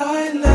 I love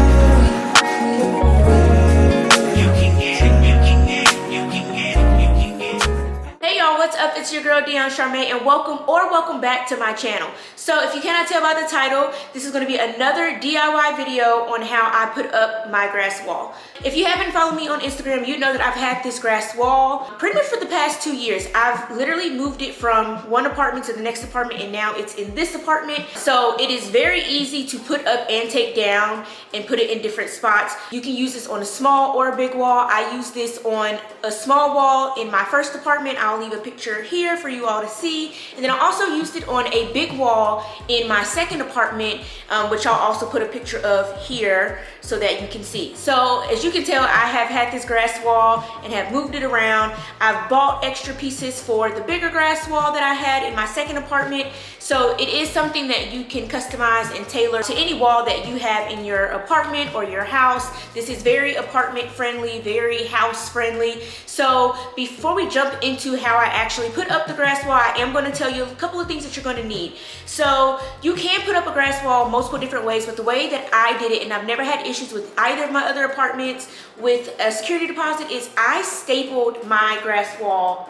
you can get it, you can get it, you can get it, you can get it. Hey y'all, what's up? It's your girl Dion Charmaine and welcome back to my channel. So if you cannot tell by the title, this is going to be another DIY video on how I put up my grass wall. If you haven't followed me on Instagram, you know that I've had this grass wall pretty much for the past 2 years. I've literally moved it from one apartment to the next apartment and now it's in this apartment. So it is very easy to put up and take down and put it in different spots. You can use this on a small or a big wall. I use this on a small wall in my first apartment. I'll leave a picture here for you all to see. And then I also used it on a big wall in my second apartment, which I'll also put a picture of here so that you can see. So as you can tell, I have had this grass wall and have moved it around. I've bought extra pieces for the bigger grass wall that I had in my second apartment. So it is something that you can customize and tailor to any wall that you have in your apartment or your house. This is very apartment friendly, very house friendly. So before we jump into how I actually put up the grass wall, I am going to tell you a couple of things that you're going to need. So you can put up a grass wall multiple different ways, but the way that I did it, and I've never had issues with either of my other apartments with a security deposit, is I stapled my grass wall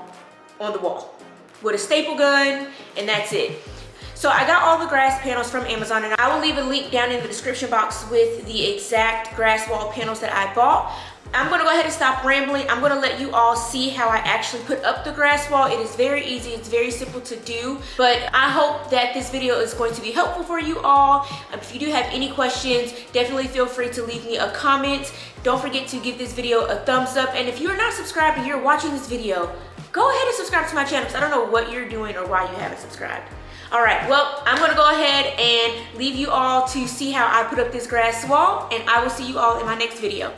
on the wall with a staple gun, and that's it. So I got all the grass panels from Amazon, and I will leave a link down in the description box with the exact grass wall panels that I bought. I'm gonna go ahead and stop rambling. I'm gonna let you all see how I actually put up the grass wall. It is very easy, it's very simple to do, but I hope that this video is going to be helpful for you all. If you do have any questions, definitely feel free to leave me a comment. Don't forget to give this video a thumbs up, and if you're not subscribed and you're watching this video, go ahead and subscribe to my channel because I don't know what you're doing or why you haven't subscribed. All right, well, I'm gonna go ahead and leave you all to see how I put up this grass wall, and I will see you all in my next video.